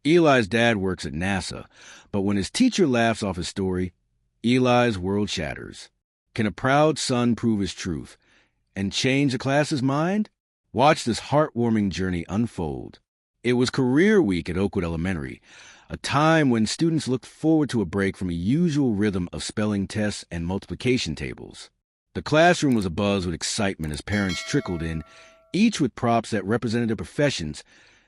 Eli's dad works at NASA, but when his teacher laughs off his story, Eli's world shatters. Can a proud son prove his truth and change the class's mind? Watch this heartwarming journey unfold. It was career week at Oakwood Elementary, a time when students looked forward to a break from a usual rhythm of spelling tests and multiplication tables. The classroom was abuzz with excitement as parents trickled in, each with props that represented their professions,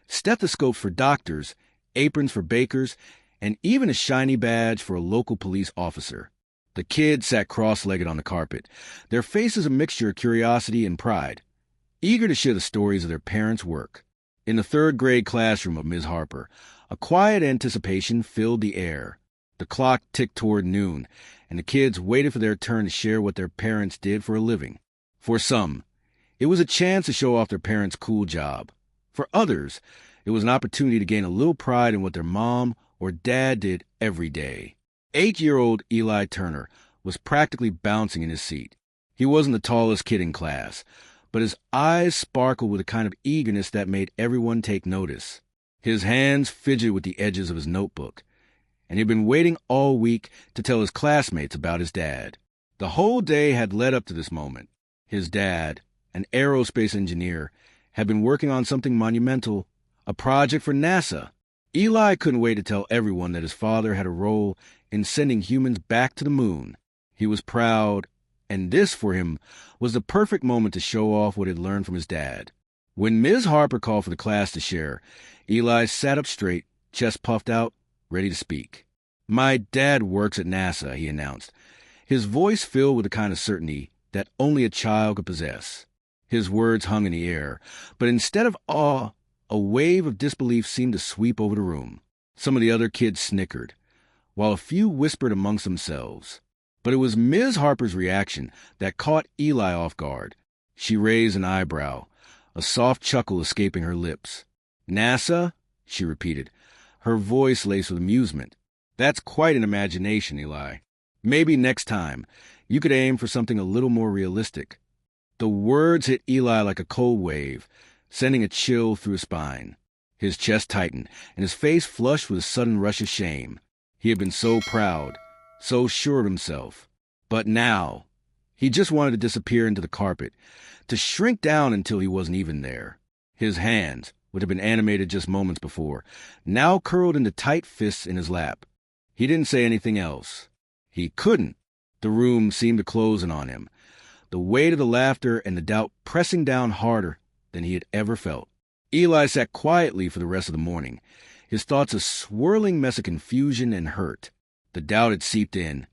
stethoscopes for doctors, aprons for bakers, and even a shiny badge for a local police officer. The kids sat cross-legged on the carpet, their faces a mixture of curiosity and pride, eager to share the stories of their parents' work. In the third-grade classroom of Ms. Harper, a quiet anticipation filled the air. The clock ticked toward noon, and the kids waited for their turn to share what their parents did for a living. For some, it was a chance to show off their parents' cool job. For others, it was an opportunity to gain a little pride in what their mom or dad did every day. 8-year-old Eli Turner was practically bouncing in his seat. He wasn't the tallest kid in class, but his eyes sparkled with a kind of eagerness that made everyone take notice. His hands fidgeted with the edges of his notebook, and he'd been waiting all week to tell his classmates about his dad. The whole day had led up to this moment. His dad, an aerospace engineer, had been working on something monumental, a project for NASA. Eli couldn't wait to tell everyone that his father had a role in sending humans back to the moon. He was proud, and this, for him, was the perfect moment to show off what he had learned from his dad. When Ms. Harper called for the class to share, Eli sat up straight, chest puffed out, ready to speak. "My dad works at NASA," he announced, his voice filled with the kind of certainty that only a child could possess. His words hung in the air, but instead of awe, a wave of disbelief seemed to sweep over the room. Some of the other kids snickered, while a few whispered amongst themselves. But it was Ms. Harper's reaction that caught Eli off guard. She raised an eyebrow, a soft chuckle escaping her lips. "NASA?" she repeated, her voice laced with amusement. "That's quite an imagination, Eli. Maybe next time you could aim for something a little more realistic." The words hit Eli like a cold wave, sending a chill through his spine. His chest tightened, and his face flushed with a sudden rush of shame. He had been so proud, so sure of himself. But now, he just wanted to disappear into the carpet, to shrink down until he wasn't even there. His hands, which had been animated just moments before, now curled into tight fists in his lap. He didn't say anything else. He couldn't. The room seemed to close in on him, the weight of the laughter and the doubt pressing down harder than he had ever felt. Eli sat quietly for the rest of the morning, his thoughts a swirling mess of confusion and hurt. The doubt had seeped in,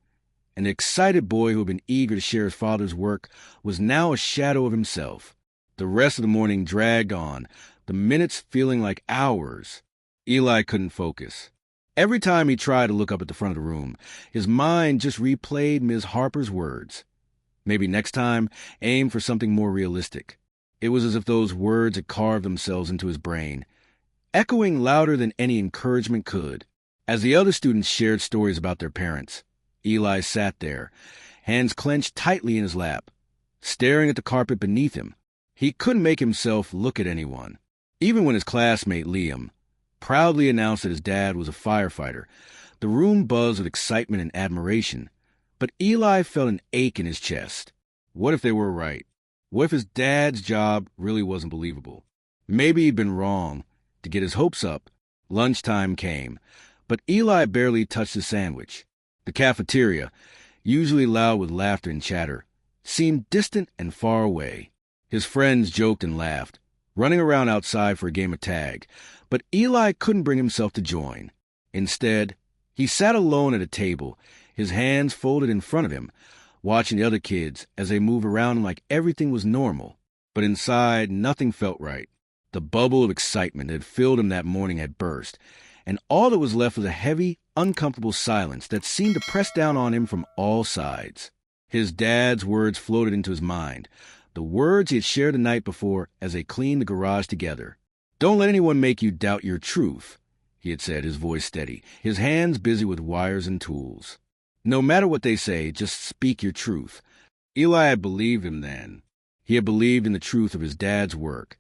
and the excited boy who had been eager to share his father's work was now a shadow of himself. The rest of the morning dragged on, the minutes feeling like hours. Eli couldn't focus. Every time he tried to look up at the front of the room, his mind just replayed Ms. Harper's words. Maybe next time, aim for something more realistic. It was as if those words had carved themselves into his brain, echoing louder than any encouragement could. As the other students shared stories about their parents, Eli sat there, hands clenched tightly in his lap, staring at the carpet beneath him. He couldn't make himself look at anyone. Even when his classmate Liam proudly announced that his dad was a firefighter, the room buzzed with excitement and admiration. But Eli felt an ache in his chest. What if they were right? What if his dad's job really wasn't believable? Maybe he'd been wrong. To get his hopes up, lunchtime came, but Eli barely touched his sandwich. The cafeteria, usually loud with laughter and chatter, seemed distant and far away. His friends joked and laughed, running around outside for a game of tag, but Eli couldn't bring himself to join. Instead, he sat alone at a table, his hands folded in front of him, watching the other kids as they moved around him like everything was normal. But inside, nothing felt right. The bubble of excitement that had filled him that morning had burst, and all that was left was a heavy, uncomfortable silence that seemed to press down on him from all sides. His dad's words floated into his mind, the words he had shared the night before as they cleaned the garage together. "Don't let anyone make you doubt your truth," he had said, his voice steady, his hands busy with wires and tools. "No matter what they say, just speak your truth." Eli had believed him then. He had believed in the truth of his dad's work,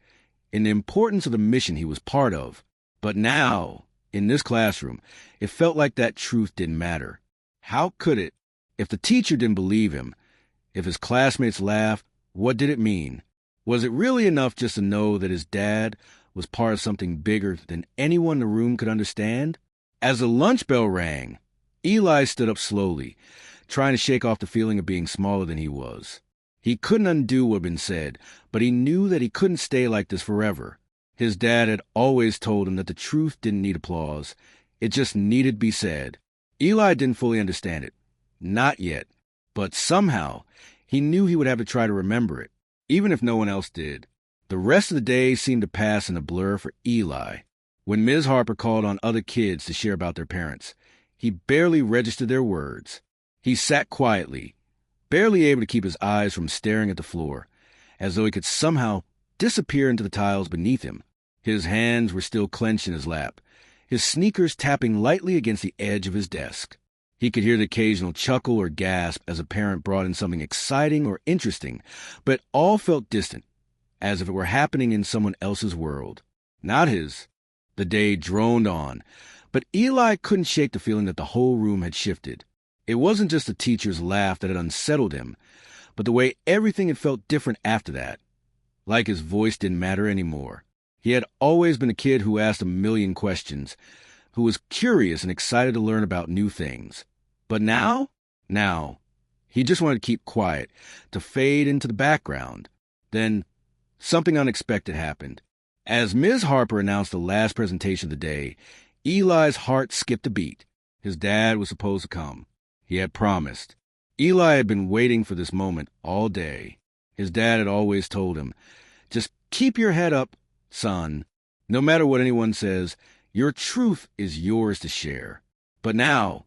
in the importance of the mission he was part of. But now In this classroom, it felt like that truth didn't matter. How could it? If the teacher didn't believe him, if his classmates laughed, what did it mean? Was it really enough just to know that his dad was part of something bigger than anyone in the room could understand? As the lunch bell rang, Eli stood up slowly, trying to shake off the feeling of being smaller than he was. He couldn't undo what had been said, but he knew that he couldn't stay like this forever. His dad had always told him that the truth didn't need applause. It just needed to be said. Eli didn't fully understand it. Not yet. But somehow, he knew he would have to try to remember it, even if no one else did. The rest of the day seemed to pass in a blur for Eli. When Ms. Harper called on other kids to share about their parents, he barely registered their words. He sat quietly, barely able to keep his eyes from staring at the floor, as though he could somehow disappear into the tiles beneath him. His hands were still clenched in his lap, his sneakers tapping lightly against the edge of his desk. He could hear the occasional chuckle or gasp as a parent brought in something exciting or interesting, but it all felt distant, as if it were happening in someone else's world, not his. The day droned on, but Eli couldn't shake the feeling that the whole room had shifted. It wasn't just the teacher's laugh that had unsettled him, but the way everything had felt different after that. Like his voice didn't matter anymore. He had always been a kid who asked a million questions, who was curious and excited to learn about new things. But now, he just wanted to keep quiet, to fade into the background. Then, something unexpected happened. As Ms. Harper announced the last presentation of the day, Eli's heart skipped a beat. His dad was supposed to come. He had promised. Eli had been waiting for this moment all day. His dad had always told him, "Just keep your head up, son. No matter what anyone says, your truth is yours to share." But now,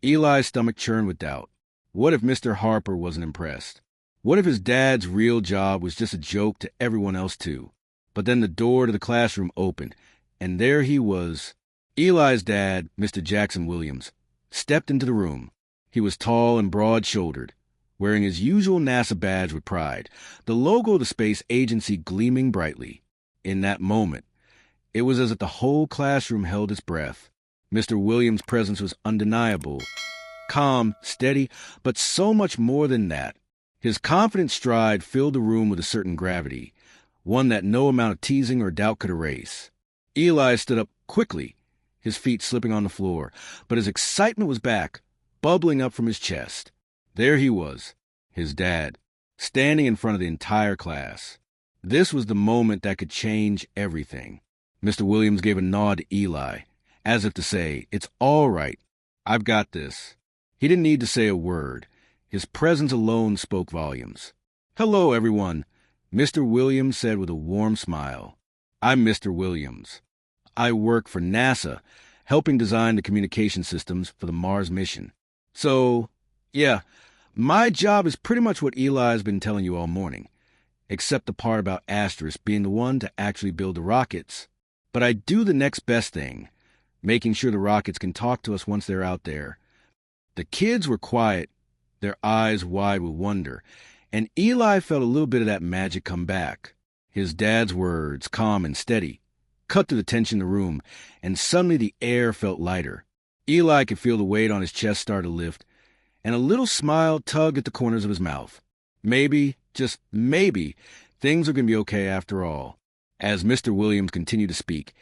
Eli's stomach churned with doubt. What if Mr. Harper wasn't impressed? What if his dad's real job was just a joke to everyone else too? But then the door to the classroom opened, and there he was. Eli's dad, Mr. Jackson Williams, stepped into the room. He was tall and broad-shouldered, wearing his usual NASA badge with pride, the logo of the space agency gleaming brightly. In that moment, it was as if the whole classroom held its breath. Mr. Williams' presence was undeniable, calm, steady, but so much more than that. His confident stride filled the room with a certain gravity, one that no amount of teasing or doubt could erase. Eli stood up quickly, his feet slipping on the floor, but his excitement was back, bubbling up from his chest. There he was, his dad, standing in front of the entire class. This was the moment that could change everything. Mr. Williams gave a nod to Eli, as if to say, "It's all right. I've got this." He didn't need to say a word. His presence alone spoke volumes. "Hello, everyone," Mr. Williams said with a warm smile. "I'm Mr. Williams. I work for NASA, helping design the communication systems for the Mars mission. So, yeah, my job is pretty much what Eli's been telling you all morning, except the part about Asterisk being the one to actually build the rockets. But I do the next best thing, making sure the rockets can talk to us once they're out there." The kids were quiet, their eyes wide with wonder, and Eli felt a little bit of that magic come back. His dad's words, calm and steady, cut through the tension in the room, and suddenly the air felt lighter. Eli could feel the weight on his chest start to lift, and a little smile tugged at the corners of his mouth. Maybe, just maybe, things were going to be okay after all. As Mr. Williams continued to speak,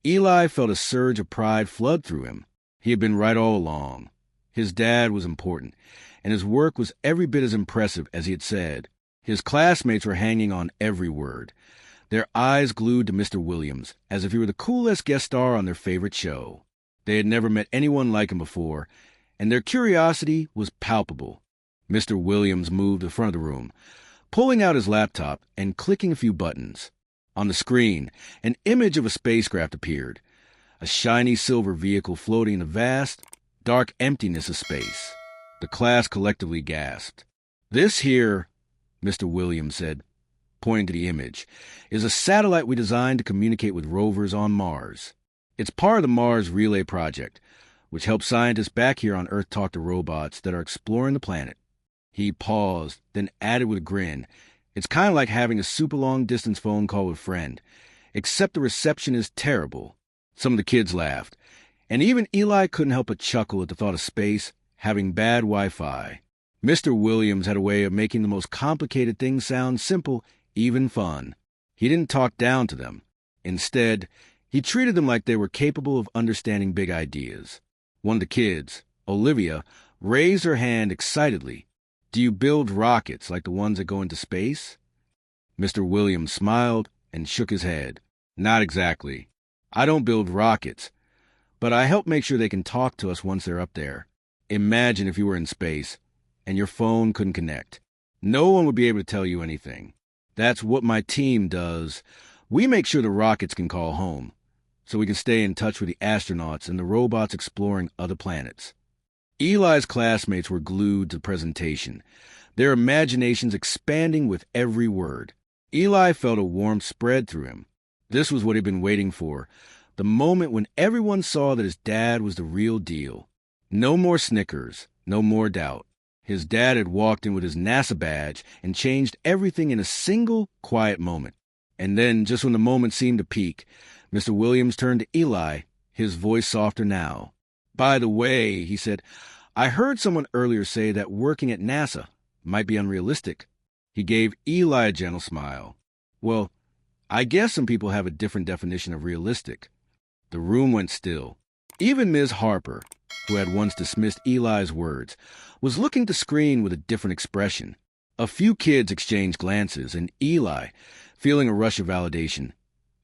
Eli felt a surge of pride flood through him. He had been right all along. His dad was important, and his work was every bit as impressive as he had said. His classmates were hanging on every word, their eyes glued to Mr. Williams, as if he were the coolest guest star on their favorite show. They had never met anyone like him before, and their curiosity was palpable. Mr. Williams moved to the front of the room, pulling out his laptop and clicking a few buttons. On the screen, an image of a spacecraft appeared, a shiny silver vehicle floating in the vast, dark emptiness of space. The class collectively gasped. "This here," Mr. Williams said, pointing to the image, "is a satellite we designed to communicate with rovers on Mars. It's part of the Mars Relay Project, which helps scientists back here on Earth talk to robots that are exploring the planet." He paused, then added with a grin, "It's kind of like having a super long-distance phone call with a friend, except the reception is terrible. Some of the kids laughed, and even Eli couldn't help but chuckle at the thought of space having bad Wi-Fi. Mr. Williams had a way of making the most complicated things sound simple, even fun. He didn't talk down to them. Instead, he treated them like they were capable of understanding big ideas. One of the kids, Olivia, raised her hand excitedly. "Do you build rockets like the ones that go into space?" Mr. Williams smiled and shook his head. "Not exactly. I don't build rockets, but I help make sure they can talk to us once they're up there. Imagine if you were in space and your phone couldn't connect. No one would be able to tell you anything. That's what my team does. We make sure the rockets can call home, so we can stay in touch with the astronauts and the robots exploring other planets." Eli's classmates were glued to the presentation, their imaginations expanding with every word. Eli felt a warmth spread through him. This was what he'd been waiting for, the moment when everyone saw that his dad was the real deal. No more snickers, no more doubt. His dad had walked in with his NASA badge and changed everything in a single, quiet moment. And then, just when the moment seemed to peak, Mr. Williams turned to Eli, his voice softer now. "By the way," he said, "I heard someone earlier say that working at NASA might be unrealistic." He gave Eli a gentle smile. "Well, I guess some people have a different definition of realistic." The room went still. Even Ms. Harper, who had once dismissed Eli's words, was looking at the screen with a different expression. A few kids exchanged glances, and Eli, feeling a rush of validation,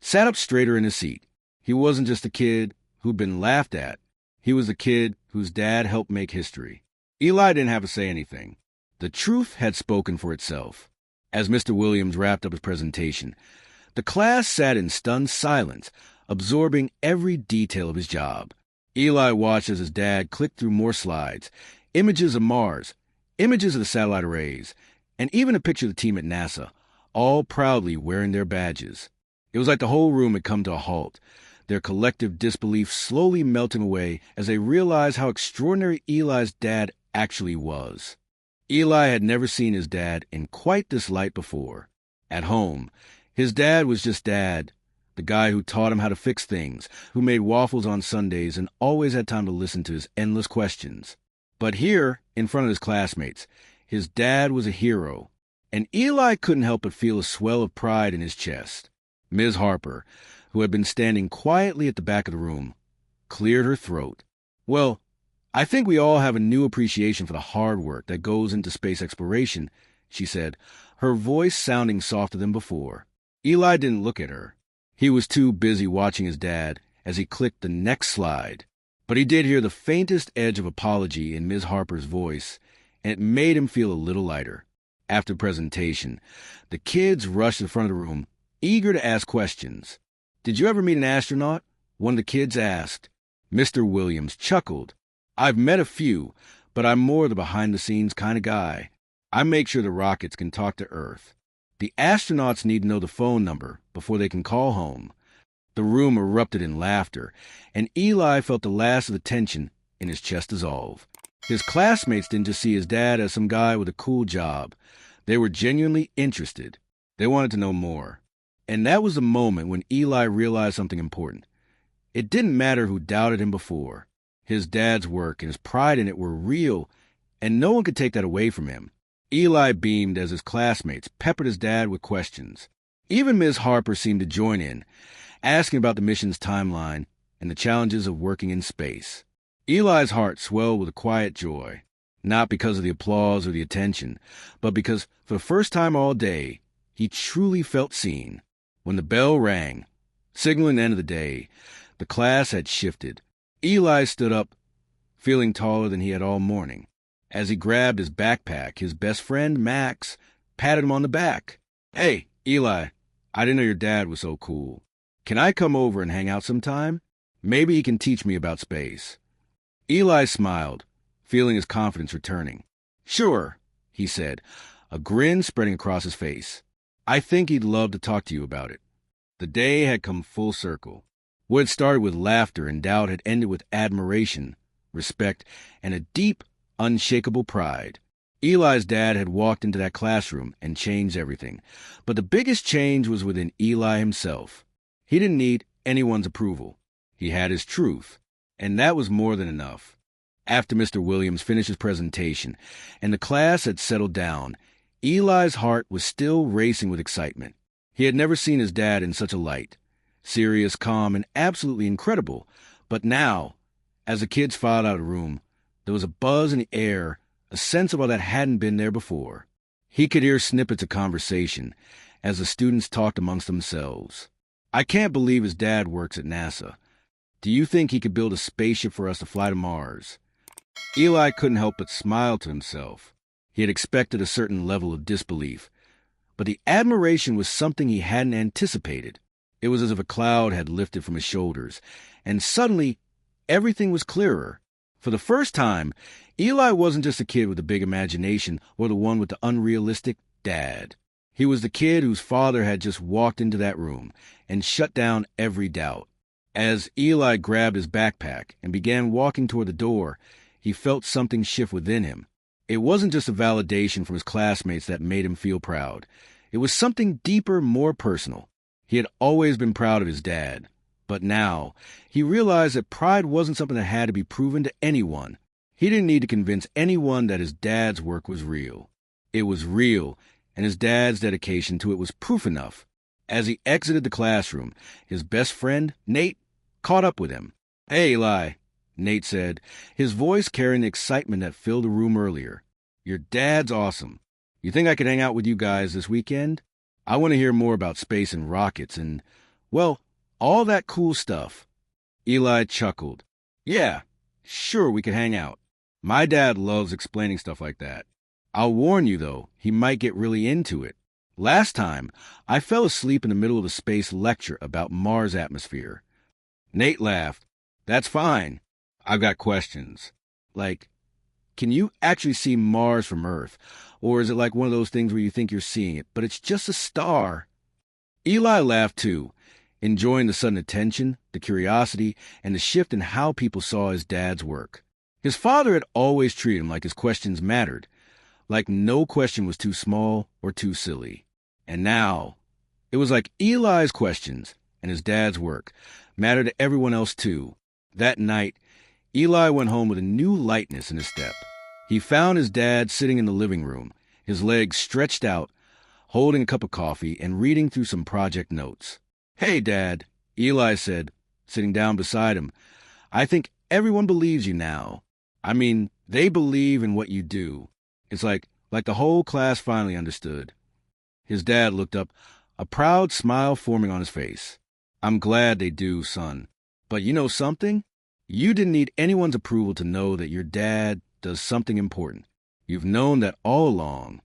sat up straighter in his seat. He wasn't just a kid who'd been laughed at. He was the kid whose dad helped make history. Eli didn't have to say anything. The truth had spoken for itself. As Mr. Williams wrapped up his presentation, the class sat in stunned silence, absorbing every detail of his job. Eli watched as his dad clicked through more slides, images of Mars, images of the satellite arrays, and even a picture of the team at NASA, all proudly wearing their badges. It was like the whole room had come to a halt, their collective disbelief slowly melting away as they realized how extraordinary Eli's dad actually was. Eli had never seen his dad in quite this light before. At home, his dad was just Dad, the guy who taught him how to fix things, who made waffles on Sundays and always had time to listen to his endless questions. But here, in front of his classmates, his dad was a hero, and Eli couldn't help but feel a swell of pride in his chest. Ms. Harper, who had been standing quietly at the back of the room, cleared her throat. "Well, I think we all have a new appreciation for the hard work that goes into space exploration," she said, her voice sounding softer than before. Eli didn't look at her. He was too busy watching his dad as he clicked the next slide. But he did hear the faintest edge of apology in Ms. Harper's voice, and it made him feel a little lighter. After the presentation, the kids rushed to the front of the room, eager to ask questions. "Did you ever meet an astronaut?" one of the kids asked. Mr. Williams chuckled. "I've met a few, but I'm more the behind-the-scenes kind of guy. I make sure the rockets can talk to Earth. The astronauts need to know the phone number before they can call home." The room erupted in laughter, and Eli felt the last of the tension in his chest dissolve. His classmates didn't just see his dad as some guy with a cool job. They were genuinely interested. They wanted to know more. And that was the moment when Eli realized something important. It didn't matter who doubted him before. His dad's work and his pride in it were real, and no one could take that away from him. Eli beamed as his classmates peppered his dad with questions. Even Ms. Harper seemed to join in, asking about the mission's timeline and the challenges of working in space. Eli's heart swelled with a quiet joy, not because of the applause or the attention, but because, for the first time all day, he truly felt seen. When the bell rang, signaling the end of the day, the class had shifted. Eli stood up, feeling taller than he had all morning. As he grabbed his backpack, his best friend, Max, patted him on the back. "Hey, Eli, I didn't know your dad was so cool. Can I come over and hang out sometime? Maybe he can teach me about space." Eli smiled, feeling his confidence returning. "Sure," he said, a grin spreading across his face. "I think he'd love to talk to you about it." The day had come full circle. What had started with laughter and doubt had ended with admiration, respect, and a deep, unshakable pride. Eli's dad had walked into that classroom and changed everything. But the biggest change was within Eli himself. He didn't need anyone's approval. He had his truth, and that was more than enough. After Mr. Williams finished his presentation and the class had settled down, Eli's heart was still racing with excitement. He had never seen his dad in such a light. Serious, calm, and absolutely incredible. But now, as the kids filed out of the room, there was a buzz in the air, a sense of all that hadn't been there before. He could hear snippets of conversation as the students talked amongst themselves. "I can't believe his dad works at NASA. Do you think he could build a spaceship for us to fly to Mars?" Eli couldn't help but smile to himself. He had expected a certain level of disbelief, but the admiration was something he hadn't anticipated. It was as if a cloud had lifted from his shoulders, and suddenly everything was clearer. For the first time, Eli wasn't just a kid with a big imagination or the one with the unrealistic dad. He was the kid whose father had just walked into that room and shut down every doubt. As Eli grabbed his backpack and began walking toward the door, he felt something shift within him. It wasn't just a validation from his classmates that made him feel proud. It was something deeper, more personal. He had always been proud of his dad, but now he realized that pride wasn't something that had to be proven to anyone. He didn't need to convince anyone that his dad's work was real. It was real, and his dad's dedication to it was proof enough. As he exited the classroom, his best friend, Nate, caught up with him. "Hey, Eli," Nate said, his voice carrying the excitement that filled the room earlier. "Your dad's awesome. You think I could hang out with you guys this weekend? I want to hear more about space and rockets and, well, all that cool stuff." Eli chuckled. "Yeah, sure, we could hang out. My dad loves explaining stuff like that. I'll warn you, though, he might get really into it. Last time, I fell asleep in the middle of a space lecture about Mars' atmosphere." Nate laughed. "That's fine. I've got questions. Like, can you actually see Mars from Earth? Or is it like one of those things where you think you're seeing it, but it's just a star?" Eli laughed too, enjoying the sudden attention, the curiosity, and the shift in how people saw his dad's work. His father had always treated him like his questions mattered, like no question was too small or too silly. And now, it was like Eli's questions and his dad's work mattered to everyone else too. That night, Eli went home with a new lightness in his step. He found his dad sitting in the living room, his legs stretched out, holding a cup of coffee and reading through some project notes. "Hey, Dad," Eli said, sitting down beside him. "I think everyone believes you now. I mean, they believe in what you do. It's like the whole class finally understood." His dad looked up, a proud smile forming on his face. "I'm glad they do, son. But you know something? You didn't need anyone's approval to know that your dad does something important. You've known that all along."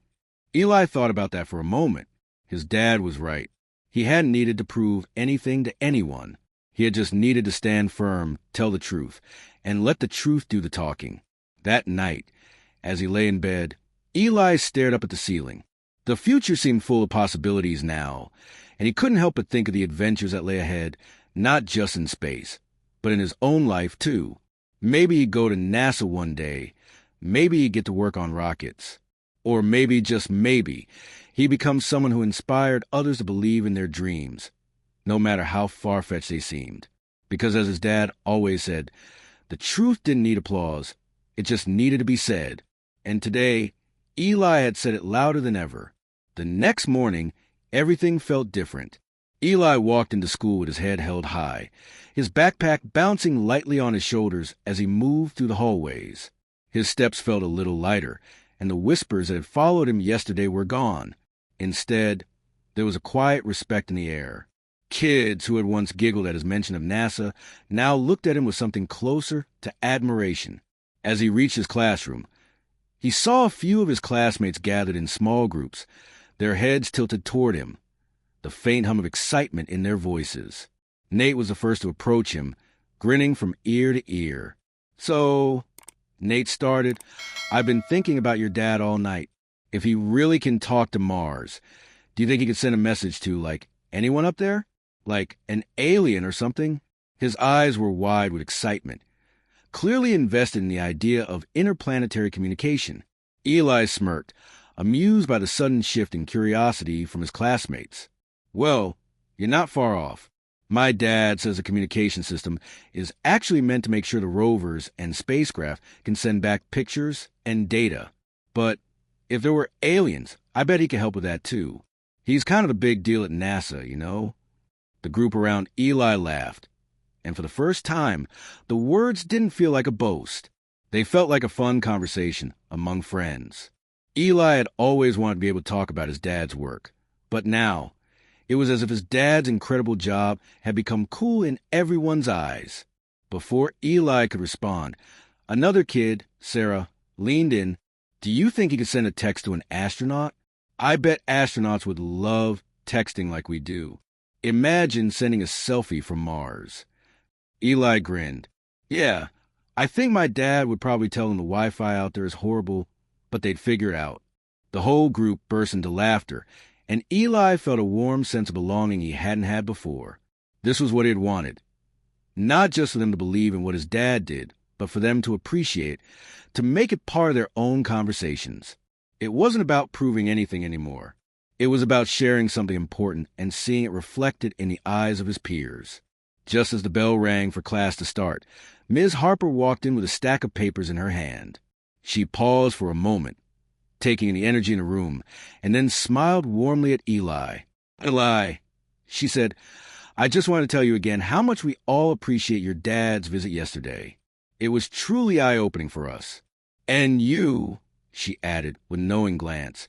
Eli thought about that for a moment. His dad was right. He hadn't needed to prove anything to anyone. He had just needed to stand firm, tell the truth, and let the truth do the talking. That night, as he lay in bed, Eli stared up at the ceiling. The future seemed full of possibilities now, and he couldn't help but think of the adventures that lay ahead, not just in space, but in his own life too. Maybe he'd go to NASA one day. Maybe he'd get to work on rockets. Or maybe, just maybe, he'd become someone who inspired others to believe in their dreams, no matter how far-fetched they seemed. Because as his dad always said, the truth didn't need applause. It just needed to be said. And today, Eli had said it louder than ever. The next morning, everything felt different. Eli walked into school with his head held high, his backpack bouncing lightly on his shoulders as he moved through the hallways. His steps felt a little lighter, and the whispers that had followed him yesterday were gone. Instead, there was a quiet respect in the air. Kids who had once giggled at his mention of NASA now looked at him with something closer to admiration. As he reached his classroom, he saw a few of his classmates gathered in small groups, their heads tilted toward him, the faint hum of excitement in their voices. Nate was the first to approach him, grinning from ear to ear. "So," Nate started, "I've been thinking about your dad all night. If he really can talk to Mars, do you think he could send a message to, like, anyone up there? Like an alien or something?" His eyes were wide with excitement, clearly invested in the idea of interplanetary communication. Eli smirked, amused by the sudden shift in curiosity from his classmates. "Well, you're not far off. My dad says the communication system is actually meant to make sure the rovers and spacecraft can send back pictures and data. But if there were aliens, I bet he could help with that too. He's kind of the big deal at NASA, you know? The group around Eli laughed, and for the first time, the words didn't feel like a boast. They felt like a fun conversation among friends. Eli had always wanted to be able to talk about his dad's work, but now, it was as if his dad's incredible job had become cool in everyone's eyes. Before Eli could respond, another kid, Sarah, leaned in. Do you think he could send a text to an astronaut? I bet astronauts would love texting like we do. Imagine sending a selfie from Mars. Eli grinned. Yeah, I think my dad would probably tell him the Wi-Fi out there is horrible, but they'd figure it out. The whole group burst into laughter, and Eli felt a warm sense of belonging he hadn't had before. This was what he had wanted. Not just for them to believe in what his dad did, but for them to appreciate, to make it part of their own conversations. It wasn't about proving anything anymore. It was about sharing something important and seeing it reflected in the eyes of his peers. Just as the bell rang for class to start, Ms. Harper walked in with a stack of papers in her hand. She paused for a moment, taking in the energy in the room, and then smiled warmly at Eli. Eli, she said, I just want to tell you again how much we all appreciate your dad's visit yesterday. It was truly eye-opening for us. And you, she added with knowing glance,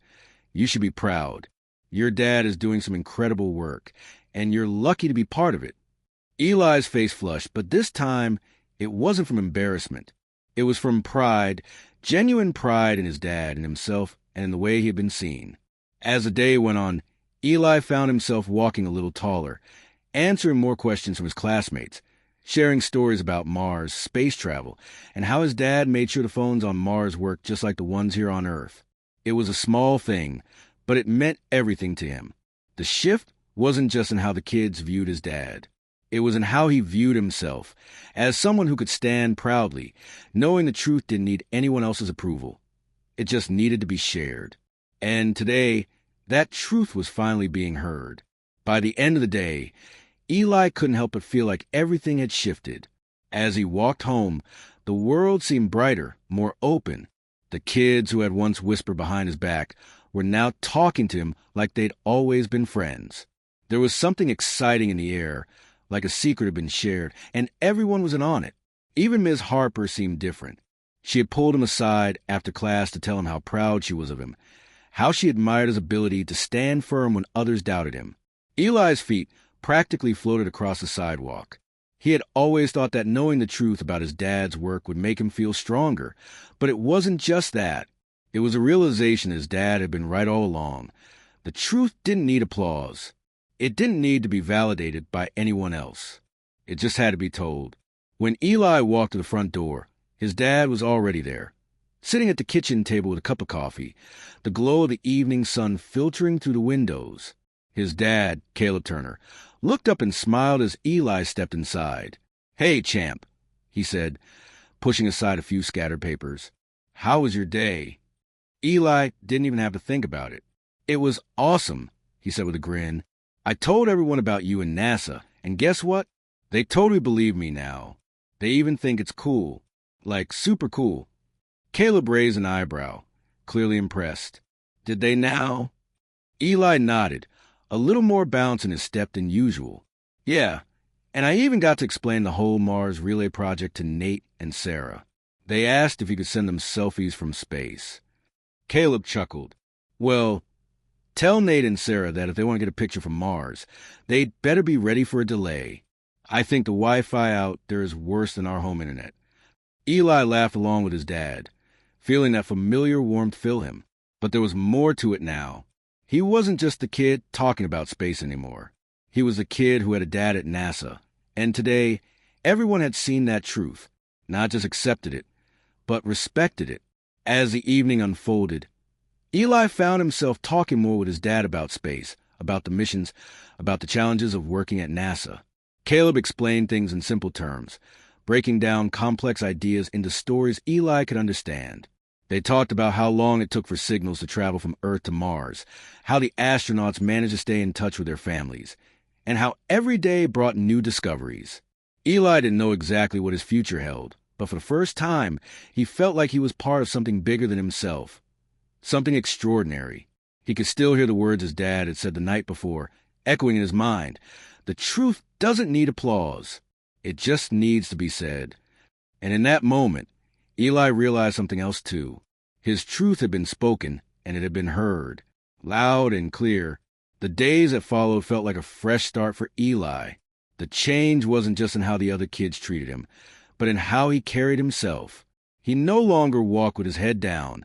you should be proud. Your dad is doing some incredible work, and you're lucky to be part of it. Eli's face flushed, but this time it wasn't from embarrassment. It was from pride, genuine pride in his dad and himself and in the way he had been seen. As the day went on, Eli found himself walking a little taller, answering more questions from his classmates, sharing stories about Mars, space travel, and how his dad made sure the phones on Mars worked just like the ones here on Earth. It was a small thing, but it meant everything to him. The shift wasn't just in how the kids viewed his dad. It was in how he viewed himself, as someone who could stand proudly, knowing the truth didn't need anyone else's approval. It just needed to be shared. And today, that truth was finally being heard. By the end of the day, Eli couldn't help but feel like everything had shifted. As he walked home, the world seemed brighter, more open. The kids who had once whispered behind his back were now talking to him like they'd always been friends. There was something exciting in the air, like a secret had been shared, and everyone was in on it. Even Ms. Harper seemed different. She had pulled him aside after class to tell him how proud she was of him, how she admired his ability to stand firm when others doubted him. Eli's feet practically floated across the sidewalk. He had always thought that knowing the truth about his dad's work would make him feel stronger, but it wasn't just that. It was a realization his dad had been right all along. The truth didn't need applause. It didn't need to be validated by anyone else. It just had to be told. When Eli walked to the front door, his dad was already there, sitting at the kitchen table with a cup of coffee, the glow of the evening sun filtering through the windows. His dad, Caleb Turner, looked up and smiled as Eli stepped inside. Hey, champ, he said, pushing aside a few scattered papers. How was your day? Eli didn't even have to think about it. It was awesome, he said with a grin. I told everyone about you and NASA, and guess what? They totally believe me now. They even think it's cool. Like, super cool. Caleb raised an eyebrow, clearly impressed. Did they now? Eli nodded, a little more bounce in his step than usual. Yeah, and I even got to explain the whole Mars relay project to Nate and Sarah. They asked if he could send them selfies from space. Caleb chuckled. Well, tell Nate and Sarah that if they want to get a picture from Mars, they'd better be ready for a delay. I think the Wi-Fi out there is worse than our home internet. Eli laughed along with his dad, feeling that familiar warmth fill him. But there was more to it now. He wasn't just the kid talking about space anymore. He was the kid who had a dad at NASA. And today, everyone had seen that truth, not just accepted it, but respected it. As the evening unfolded, Eli found himself talking more with his dad about space, about the missions, about the challenges of working at NASA. Caleb explained things in simple terms, breaking down complex ideas into stories Eli could understand. They talked about how long it took for signals to travel from Earth to Mars, how the astronauts managed to stay in touch with their families, and how every day brought new discoveries. Eli didn't know exactly what his future held, but for the first time, he felt like he was part of something bigger than himself, something extraordinary. He could still hear the words his dad had said the night before, echoing in his mind. The truth doesn't need applause. It just needs to be said. And in that moment, Eli realized something else too. His truth had been spoken, and it had been heard, loud and clear. The days that followed felt like a fresh start for Eli. The change wasn't just in how the other kids treated him, but in how he carried himself. He no longer walked with his head down,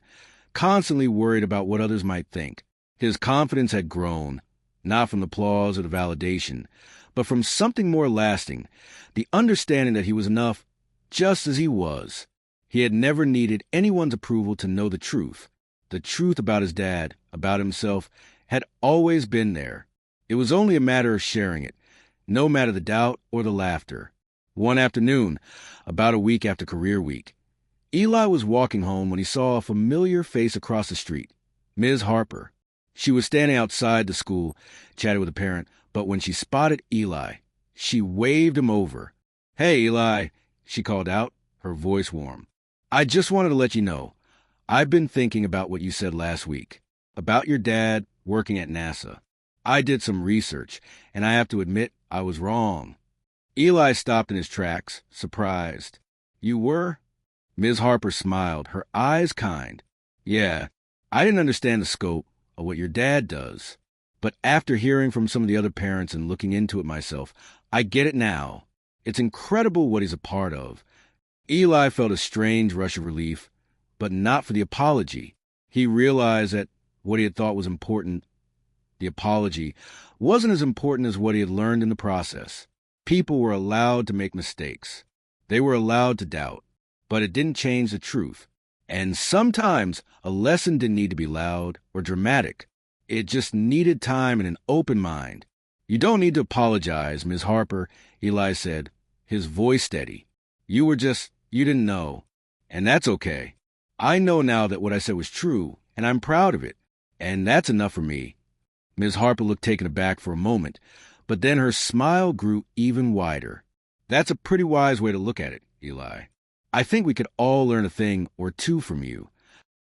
constantly worried about what others might think. His confidence had grown, not from the applause or the validation, but from something more lasting, the understanding that he was enough just as he was. He had never needed anyone's approval to know the truth. The truth about his dad, about himself, had always been there. It was only a matter of sharing it, no matter the doubt or the laughter. One afternoon, about a week after career week, Eli was walking home when he saw a familiar face across the street, Ms. Harper. She was standing outside the school, chatting with a parent, but when she spotted Eli, she waved him over. "Hey, Eli," she called out, her voice warm. "I just wanted to let you know, I've been thinking about what you said last week, about your dad working at NASA. I did some research, and I have to admit I was wrong." Eli stopped in his tracks, surprised. "You were?" Ms. Harper smiled, her eyes kind. "Yeah, I didn't understand the scope of what your dad does. But after hearing from some of the other parents and looking into it myself, I get it now. It's incredible what he's a part of." Eli felt a strange rush of relief, but not for the apology. He realized that what he had thought was important, the apology, wasn't as important as what he had learned in the process. People were allowed to make mistakes. They were allowed to doubt, but it didn't change the truth. And sometimes a lesson didn't need to be loud or dramatic. It just needed time and an open mind. "You don't need to apologize, Ms. Harper," Eli said, his voice steady. You didn't know. And that's okay. I know now that what I said was true, and I'm proud of it. And that's enough for me." Ms. Harper looked taken aback for a moment, but then her smile grew even wider. "That's a pretty wise way to look at it, Eli. I think we could all learn a thing or two from you."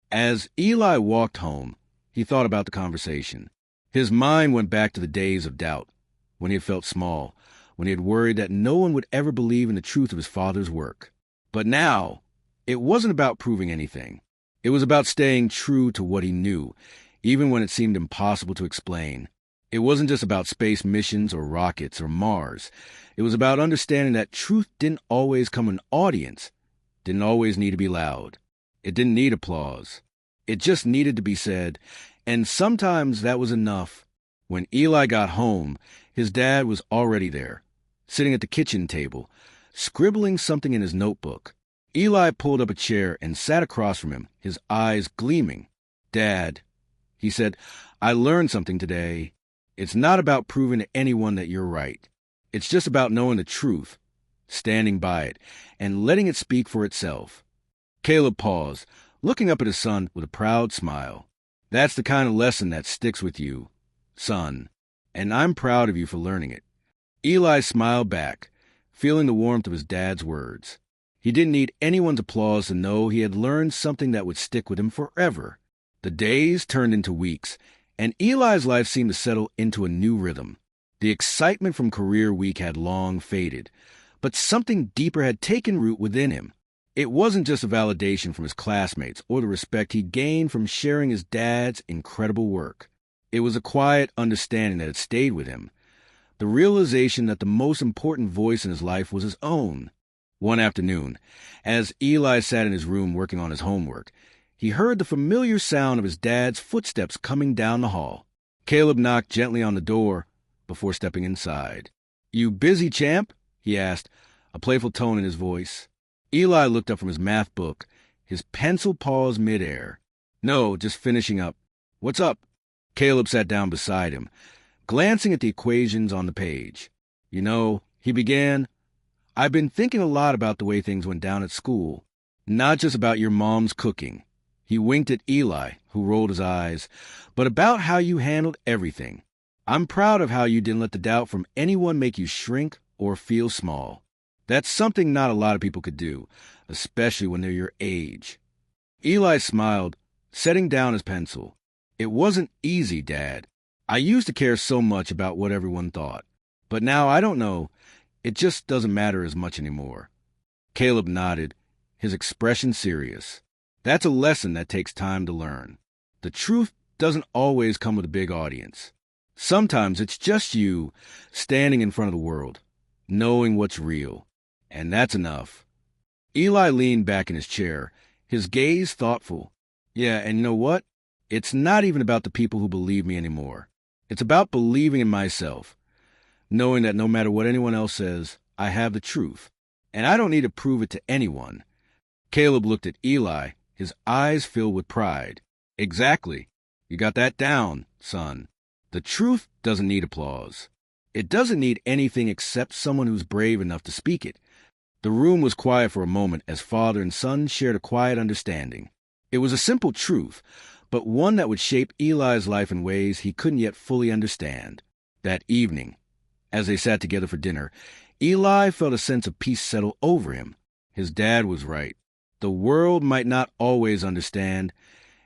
As Eli walked home, he thought about the conversation. His mind went back to the days of doubt, when he had felt small, when he had worried that no one would ever believe in the truth of his father's work. But now, it wasn't about proving anything. It was about staying true to what he knew, even when it seemed impossible to explain. It wasn't just about space missions or rockets or Mars. It was about understanding that truth didn't always come with an audience, didn't always need to be loud. It didn't need applause. It just needed to be said, and sometimes that was enough. When Eli got home, his dad was already there, sitting at the kitchen table, scribbling something in his notebook. Eli pulled up a chair and sat across from him, his eyes gleaming. "Dad," he said, "I learned something today. It's not about proving to anyone that you're right. It's just about knowing the truth, standing by it, and letting it speak for itself." Caleb paused, looking up at his son with a proud smile. "That's the kind of lesson that sticks with you, son, and I'm proud of you for learning it." Eli smiled back, feeling the warmth of his dad's words. He didn't need anyone's applause to know he had learned something that would stick with him forever. The days turned into weeks, and Eli's life seemed to settle into a new rhythm. The excitement from career week had long faded, but something deeper had taken root within him. It wasn't just a validation from his classmates or the respect he gained from sharing his dad's incredible work. It was a quiet understanding that had stayed with him, the realization that the most important voice in his life was his own. One afternoon, as Eli sat in his room working on his homework, he heard the familiar sound of his dad's footsteps coming down the hall. Caleb knocked gently on the door before stepping inside. "You busy, champ?" he asked, a playful tone in his voice. Eli looked up from his math book, his pencil paused midair. "No, just finishing up. What's up?" Caleb sat down beside him, glancing at the equations on the page. "You know," he began, "I've been thinking a lot about the way things went down at school. Not just about your mom's cooking." He winked at Eli, who rolled his eyes, "but about how you handled everything. I'm proud of how you didn't let the doubt from anyone make you shrink or feel small. That's something not a lot of people could do, especially when they're your age. Eli smiled, setting down his pencil. It wasn't easy, Dad. I used to care so much about what everyone thought. But now I don't know. It just doesn't matter as much anymore. Caleb nodded, his expression serious. That's a lesson that takes time to learn. The truth doesn't always come with a big audience. Sometimes it's just you standing in front of the world, knowing what's real. And that's enough. Eli leaned back in his chair, his gaze thoughtful. Yeah, and you know what? It's not even about the people who believe me anymore. It's about believing in myself, knowing that no matter what anyone else says, I have the truth, and I don't need to prove it to anyone. Caleb looked at Eli, his eyes filled with pride. Exactly. You got that down, son. The truth doesn't need applause. It doesn't need anything except someone who's brave enough to speak it. The room was quiet for a moment as father and son shared a quiet understanding. It was a simple truth, but one that would shape Eli's life in ways he couldn't yet fully understand. That evening, as they sat together for dinner, Eli felt a sense of peace settle over him. His dad was right. The world might not always understand,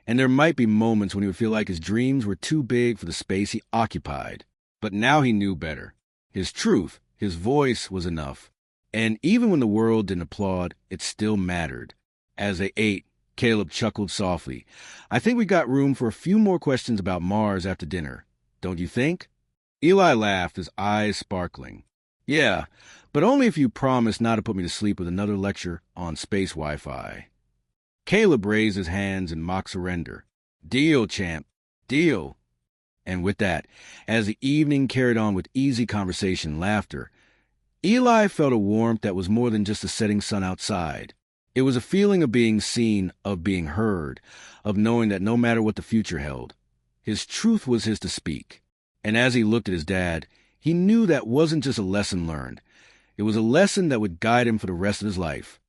and there might be moments when he would feel like his dreams were too big for the space he occupied. But now he knew better. His truth, his voice was enough. And even when the world didn't applaud, it still mattered. As they ate, Caleb chuckled softly. I think we got room for a few more questions about Mars after dinner. Don't you think? Eli laughed, his eyes sparkling. Yeah, but only if you promise not to put me to sleep with another lecture on space Wi-Fi. Caleb raised his hands in mock surrender. Deal, champ. Deal. And with that, as the evening carried on with easy conversation and laughter, Eli felt a warmth that was more than just the setting sun outside. It was a feeling of being seen, of being heard, of knowing that no matter what the future held, his truth was his to speak. And as he looked at his dad, he knew that wasn't just a lesson learned. It was a lesson that would guide him for the rest of his life.